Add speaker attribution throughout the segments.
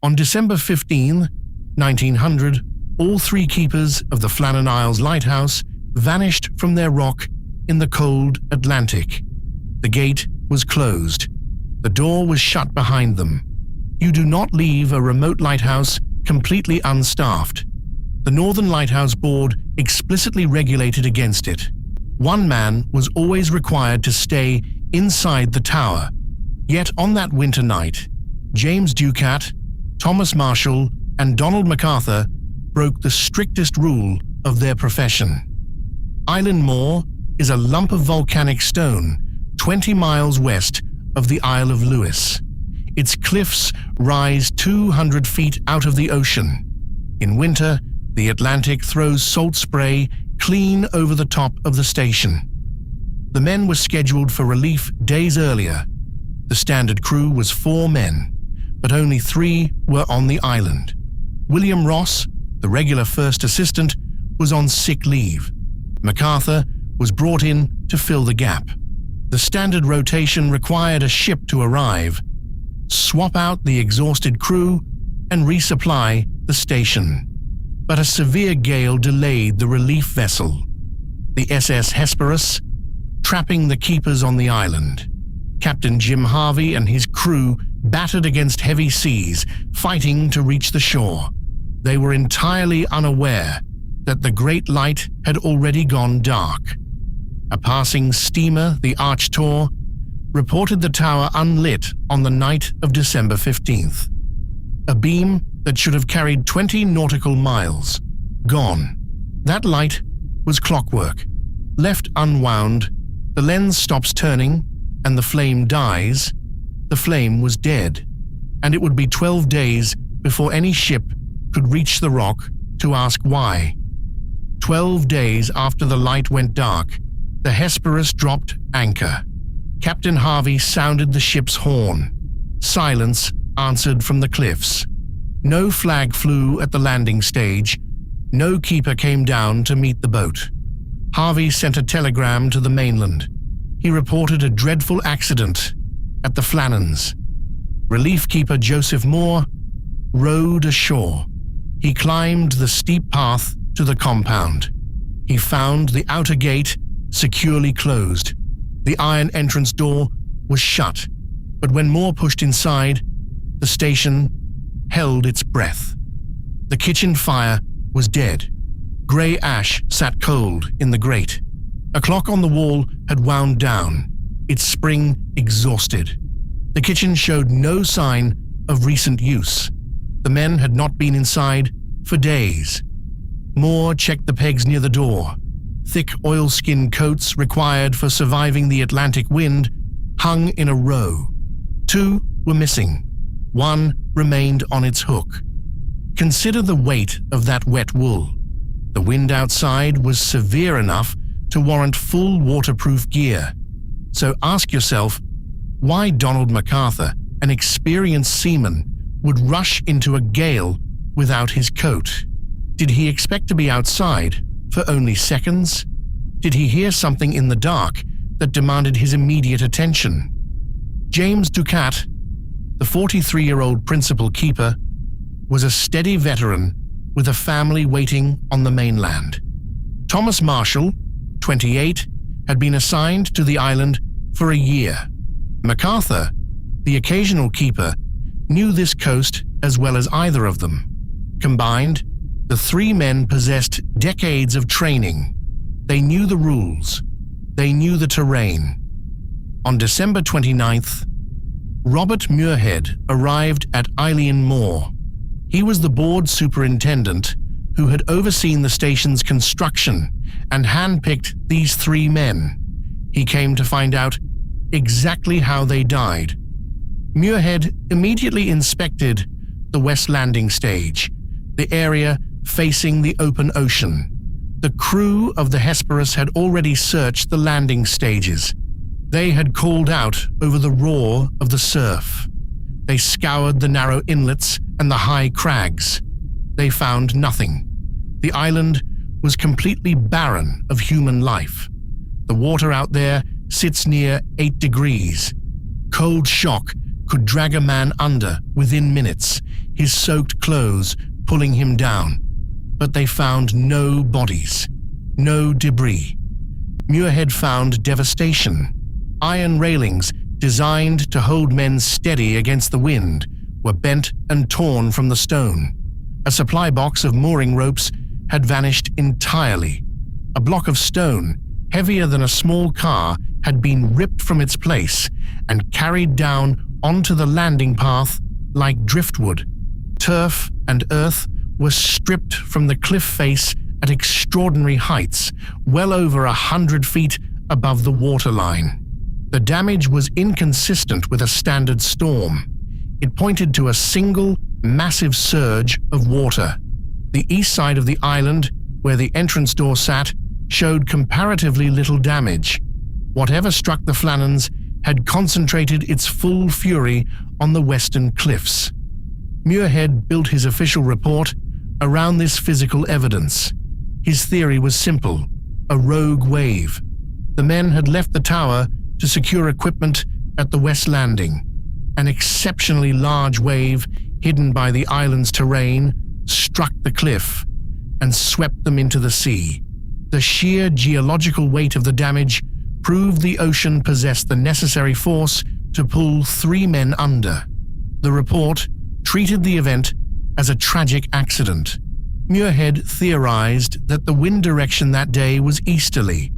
Speaker 1: On December 15, 1900, all three keepers of the Flannan Isles Lighthouse vanished from their rock in the cold Atlantic. The gate was closed. The door was shut behind them. You do not leave a remote lighthouse completely unstaffed. The Northern Lighthouse Board explicitly regulated against it. One man was always required to stay inside the tower. Yet on that winter night, James Ducat, Thomas Marshall, and Donald MacArthur broke the strictest rule of their profession. Island Moor is a lump of volcanic stone 20 miles west of the Isle of Lewis. Its cliffs rise 200 feet out of the ocean. In winter, the Atlantic throws salt spray clean over the top of the station. The men were scheduled for relief days earlier. The standard crew was 4 men, but only 3 were on the island. William Ross, the regular first assistant, was on sick leave. MacArthur was brought in to fill the gap. The standard rotation required a ship to arrive, swap out the exhausted crew, and resupply the station. But a severe gale delayed the relief vessel, the SS Hesperus, trapping the keepers on the island. Captain Jim Harvey and his crew battered against heavy seas, fighting to reach the shore. They were entirely unaware that the Great Light had already gone dark. A passing steamer, the Arch-Tor, reported the tower unlit on the night of December 15th. A beam that should have carried 20 nautical miles. Gone. That light was clockwork. Left unwound, the lens stops turning and the flame dies. The flame was dead, and it would be 12 days before any ship could reach the rock to ask why. 12 days after the light went dark, the Hesperus dropped anchor. Captain Harvey sounded the ship's horn. Silence answered from the cliffs. No flag flew at the landing stage. No keeper came down to meet the boat. Harvey sent a telegram to the mainland. He reported a dreadful accident at the Flannans. Relief keeper Joseph Moore rowed ashore. He climbed the steep path to the compound. He found the outer gate securely closed. The iron entrance door was shut, but when Moore pushed inside, the station held its breath. The kitchen fire was dead. Grey ash sat cold in the grate. A clock on the wall had wound down, its spring exhausted. The kitchen showed no sign of recent use. The men had not been inside for days. Moore checked the pegs near the door. Thick oilskin coats required for surviving the Atlantic wind hung in a row. 2 were missing. 1 remained on its hook. Consider the weight of that wet wool. The wind outside was severe enough to warrant full waterproof gear. So ask yourself why Donald MacArthur, an experienced seaman, would rush into a gale without his coat. Did he expect to be outside for only seconds? Did he hear something in the dark that demanded his immediate attention? James Ducat, the 43-year-old principal keeper, was a steady veteran with a family waiting on the mainland. Thomas Marshall, 28, had been assigned to the island for a year. MacArthur, the occasional keeper, knew this coast as well as either of them. Combined, the 3 men possessed decades of training. They knew the rules. They knew the terrain. On December 29th, Robert Muirhead arrived at Eilean Moor. He was the board superintendent who had overseen the station's construction and handpicked these 3 men. He came to find out exactly how they died. Muirhead immediately inspected the west landing stage, the area facing the open ocean. The crew of the Hesperus had already searched the landing stages. They had called out over the roar of the surf. They scoured the narrow inlets and the high crags. They found nothing. The island was completely barren of human life. The water out there sits near 8 degrees. Cold shock could drag a man under within minutes. his soaked clothes pulling him down, but they found no bodies, no debris. Muirhead found devastation. Iron railings designed to hold men steady against the wind were bent and torn from the stone. A supply box of mooring ropes had vanished entirely. A block of stone, heavier than a small car, had been ripped from its place and carried down onto the landing path like driftwood. Turf and earth were stripped from the cliff face at extraordinary heights, well over 100 feet above the waterline. The damage was inconsistent with a standard storm. It pointed to a single, massive surge of water. The east side of the island, where the entrance door sat, showed comparatively little damage. Whatever struck the Flannans had concentrated its full fury on the western cliffs. Muirhead built his official report around this physical evidence. His theory was simple: a rogue wave. The men had left the tower to secure equipment at the west landing. An exceptionally large wave, hidden by the island's terrain, struck the cliff and swept them into the sea. The sheer geological weight of the damage proved the ocean possessed the necessary force to pull 3 men under. The report treated the event as a tragic accident. Muirhead theorized that the wind direction that day was easterly.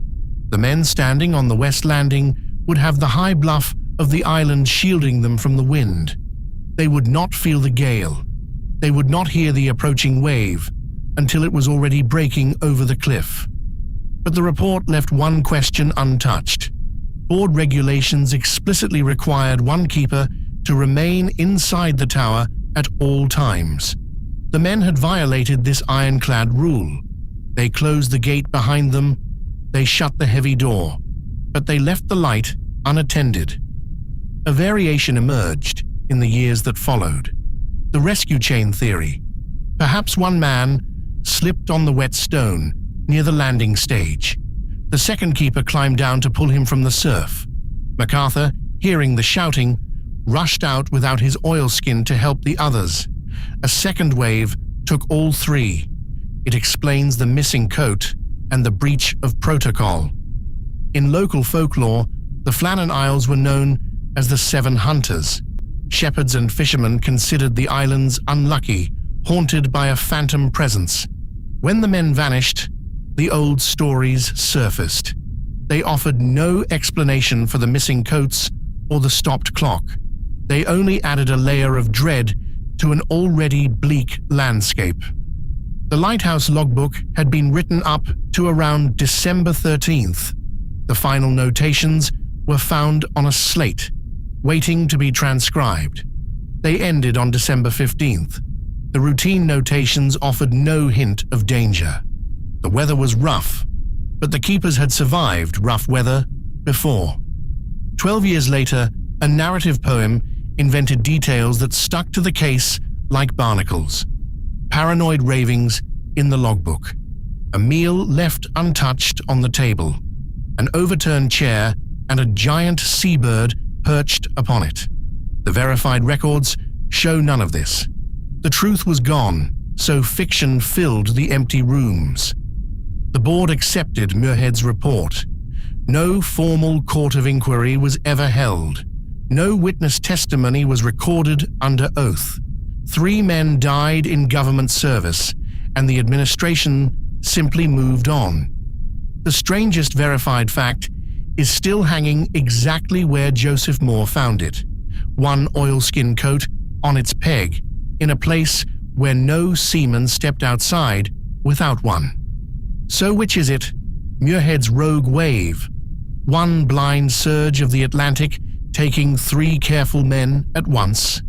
Speaker 1: The men standing on the west landing would have the high bluff of the island shielding them from the wind. They would not feel the gale. They would not hear the approaching wave until it was already breaking over the cliff. But the report left one question untouched. Board regulations explicitly required one keeper to remain inside the tower at all times. The men had violated this ironclad rule. They closed the gate behind them. They shut the heavy door, but they left the light unattended. A variation emerged in the years that followed. The rescue chain theory. Perhaps one man slipped on the wet stone near the landing stage. The second keeper climbed down to pull him from the surf. MacArthur, hearing the shouting, rushed out without his oilskin to help the others. A second wave took all 3. It explains the missing coat and the breach of protocol. In local folklore, the Flannan Isles were known as the 7 Hunters. Shepherds and fishermen considered the islands unlucky, haunted by a phantom presence. When the men vanished, the old stories surfaced. They offered no explanation for the missing coats or the stopped clock. They only added a layer of dread to an already bleak landscape. The Lighthouse logbook had been written up to around December 13th. The final notations were found on a slate, waiting to be transcribed. They ended on December 15th. The routine notations offered no hint of danger. The weather was rough, but the keepers had survived rough weather before. 12 years later, a narrative poem invented details that stuck to the case like barnacles. Paranoid ravings in the logbook. A meal left untouched on the table. An overturned chair and a giant seabird perched upon it. The verified records show none of this. The truth was gone, so fiction filled the empty rooms. The board accepted Muirhead's report. No formal court of inquiry was ever held. No witness testimony was recorded under oath. 3 men died in government service, and the administration simply moved on. The strangest verified fact is still hanging exactly where Joseph Moore found it. One oilskin coat on its peg, in a place where no seaman stepped outside without one. So which is it? Muirhead's rogue wave? One blind surge of the Atlantic taking 3 careful men at once?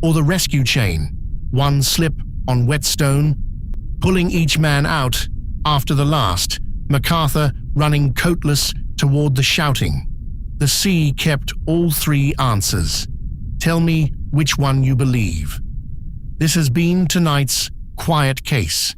Speaker 1: Or the rescue chain, one slip on wet stone, pulling each man out after the last, MacArthur running coatless toward the shouting? The sea kept all 3 answers. Tell me which one you believe. This has been tonight's Quiet Case.